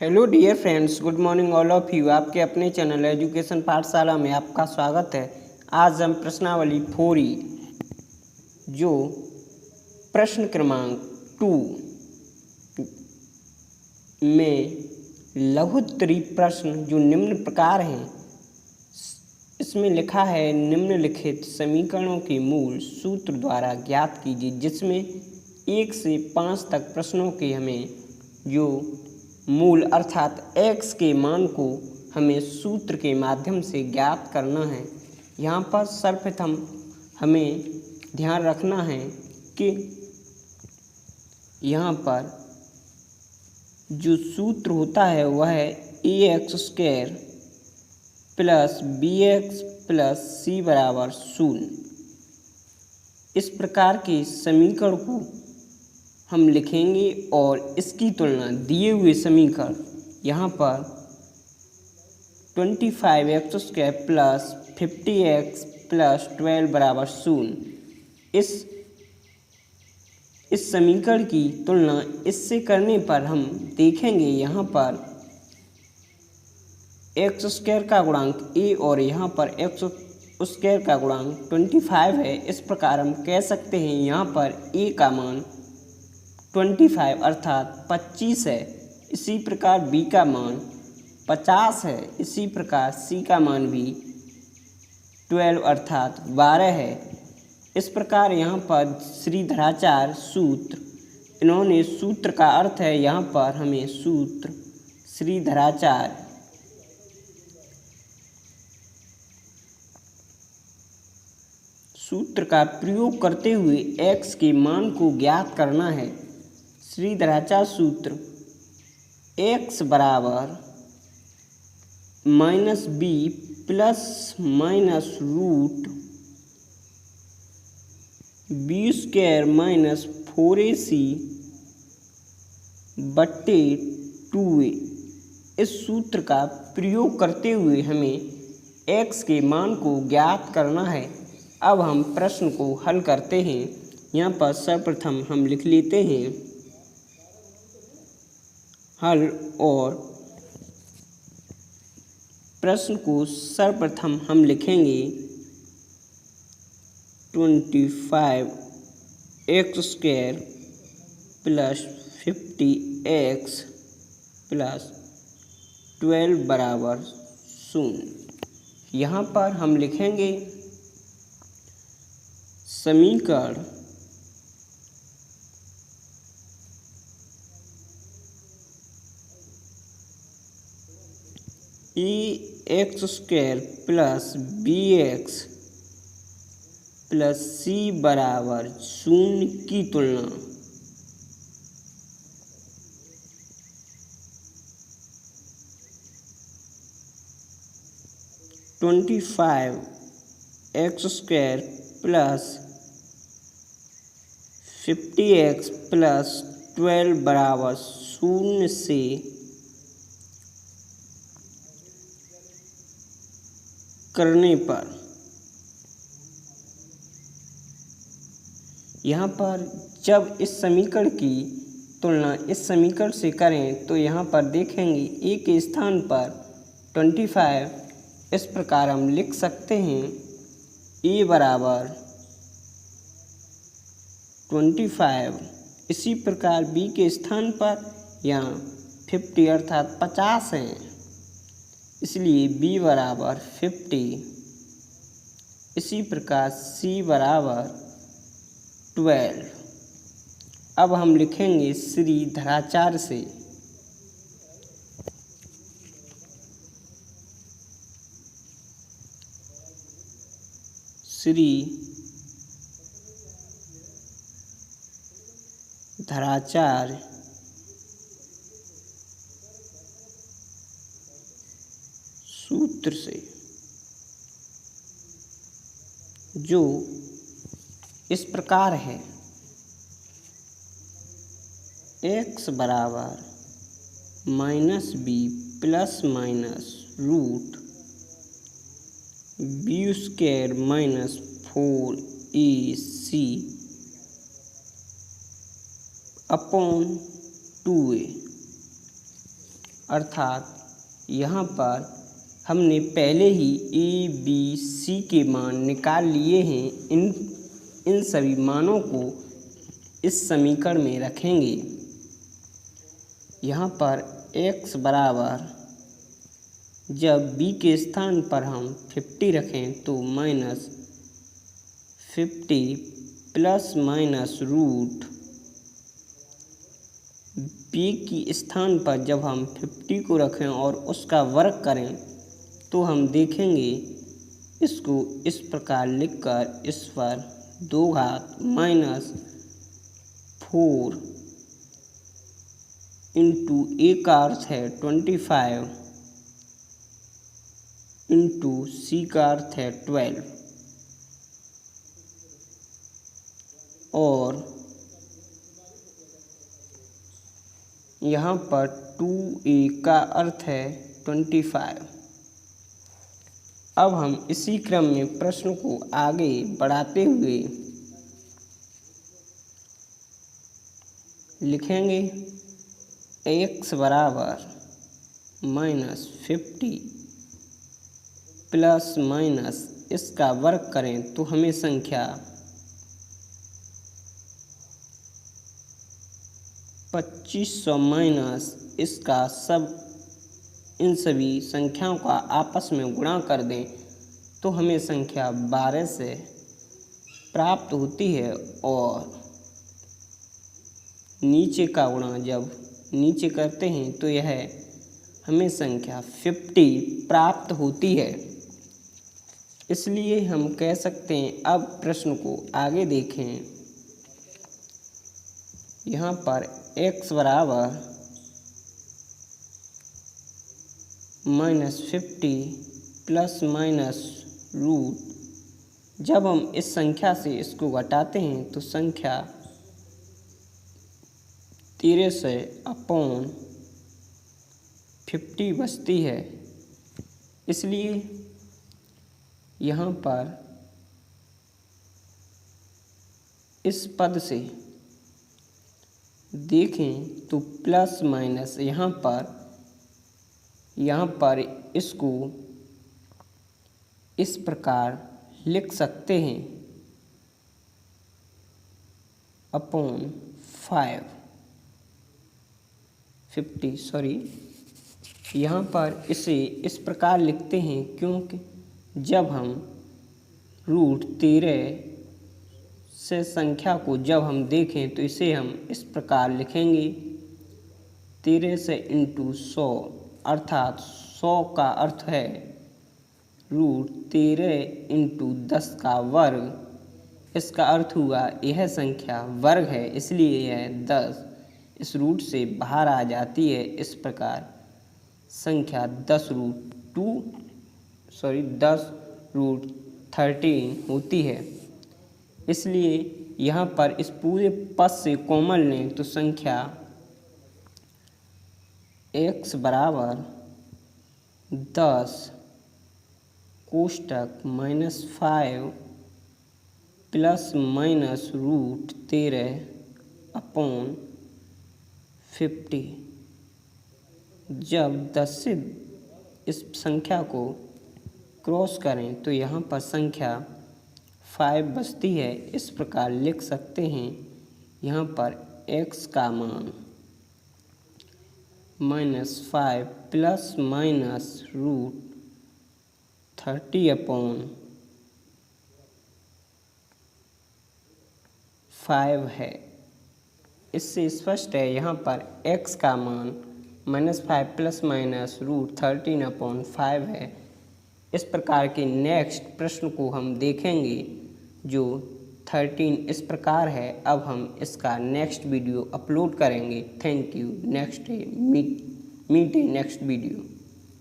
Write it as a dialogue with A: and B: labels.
A: Hello dear friends, good morning all of you. आपके अपने channel education पाठशाला में आपका स्वागत है। आज हम प्रश्नावली 4E जो प्रश्न क्रमांक 2 में लघुत्तरी प्रश्न जो निम्न प्रकार हैं, इसमें लिखा है निम्नलिखित समीकरणों के मूल सूत्र द्वारा ज्ञात कीजिए, जिसमें 1 से 5 तक प्रश्नों के हमें जो मूल अर्थात x के मान को हमें सूत्र के माध्यम से ज्ञात करना है। यहाँ पर सर्वप्रथम हमें ध्यान रखना है कि यहाँ पर जो सूत्र होता है वह है ax² plus bx plus c बराबर 0। इस प्रकार के समीकरण को हम लिखेंगे और इसकी तुलना दिए हुए समीकरण यहाँ पर 25x² प्लस 50x प्लस 12 बराबर 0, इस समीकरण की तुलना इससे करने पर हम देखेंगे यहाँ पर x² का गुणांक a और यहाँ पर x² का गुणांक 25 है। इस प्रकार हम कह सकते हैं यहाँ पर a का मान 25 अर्थात 25 है। इसी प्रकार b का मान 50 है। इसी प्रकार c का मान भी 12 अर्थात 12 है। इस प्रकार यहाँ पर श्रीधराचार्य सूत्र, इन्होंने सूत्र का अर्थ है यहाँ पर हमें सूत्र श्रीधराचार्य सूत्र का प्रयोग करते हुए x के मान को ज्ञात करना है। श्रीधराचार्य सूत्र x बराबर -b plus minus root b² minus 4ac बट्टे 2a, इस सूत्र का प्रयोग करते हुए हमें x के मान को ज्ञात करना है। अब हम प्रश्न को हल करते हैं। यहाँ पर सर्वप्रथम हम लिख लेते हैं हल, और प्रश्न को सर्वप्रथम हम लिखेंगे 25x² प्लस 50x प्लस 12 बराबर 0। यहाँ पर हम लिखेंगे समीकरण ax² plus bx plus c बराबर 0 की तुलना x² प्लस 50x प्लस 12 बराबर 0 से करने पर, यहाँ पर जब इस समीकरण की तुलना इस समीकरण से करें तो यहाँ पर देखेंगे a के स्थान पर 25, इस प्रकार हम लिख सकते हैं a बराबर 25। इसी प्रकार b के स्थान पर यहाँ 50 अर्थात 50 है, इसलिए b बराबर 50। इसी प्रकार c बराबर 12। अब हम लिखेंगे श्रीधराचार्य से श्रीधराचार्य सूत्र से, जो इस प्रकार है x बराबर -b plus minus root b² minus 4ac upon 2a अर्थात यहाँ पर हमने पहले ही ए बी सी के मान निकाल लिए हैं। इन सभी मानों को इस समीकरण में रखेंगे। यहाँ पर x बराबर, जब b के स्थान पर हम 50 रखें तो -50 प्लस माइनस रूट b की स्थान पर जब हम 50 को रखें और उसका वर्ग करें तो हम देखेंगे इसको इस प्रकार लिखकर इस पर 2 घात -4 इंटू ए का अर्थ है 25 इंटू सी का अर्थ है 12 और यहाँ पर 2a का अर्थ है 25। अब हम इसी क्रम में प्रश्न को आगे बढ़ाते हुए लिखेंगे x बराबर -50 प्लस माइनस इसका वर्ग करें तो हमें संख्या 2500 माइनस इसका इन सभी संख्याओं का आपस में गुणा कर दें तो हमें संख्या 12 से प्राप्त होती है और नीचे का गुणा जब नीचे करते हैं तो यह हमें संख्या 50 प्राप्त होती है। इसलिए हम कह सकते हैं, अब प्रश्न को आगे देखें। यहाँ पर x बराबर -50 प्लस माइनस रूट, जब हम इस संख्या से इसको घटाते हैं तो संख्या 13/50 बचती है। इसलिए यहाँ पर इस पद से देखें तो प्लस माइनस यहाँ पर इसको इस प्रकार लिख सकते हैं अपॉन 50 यहाँ पर इसे इस प्रकार लिखते हैं क्योंकि जब हम √13 से संख्या को जब हम देखें तो इसे हम इस प्रकार लिखेंगे 13 से इंटू 100, अर्थात 100 का अर्थ है √13 इंटू 10 का वर्ग। इसका अर्थ हुआ यह संख्या वर्ग है, इसलिए यह 10 इस रूट से बाहर आ जाती है। इस प्रकार संख्या 10√13 होती है। इसलिए यहाँ पर इस पूरे पद से कॉमन लें तो संख्या x बराबर 10 कोष्टक -5 प्लस माइनस √13 अपॉन 50। जब 10 से इस संख्या को क्रॉस करें तो यहाँ पर संख्या 5 बचती है। इस प्रकार लिख सकते हैं यहाँ पर x का मान -5 प्लस माइनस √30 अपॉन 5 है। इससे स्पष्ट है यहाँ पर x का मान -5 प्लस माइनस √13 अपॉन 5 है। इस प्रकार के नेक्स्ट प्रश्न को हम देखेंगे जो 13 इस प्रकार है। अब हम इसका नेक्स्ट वीडियो अपलोड करेंगे। Thank you. Next meet next video.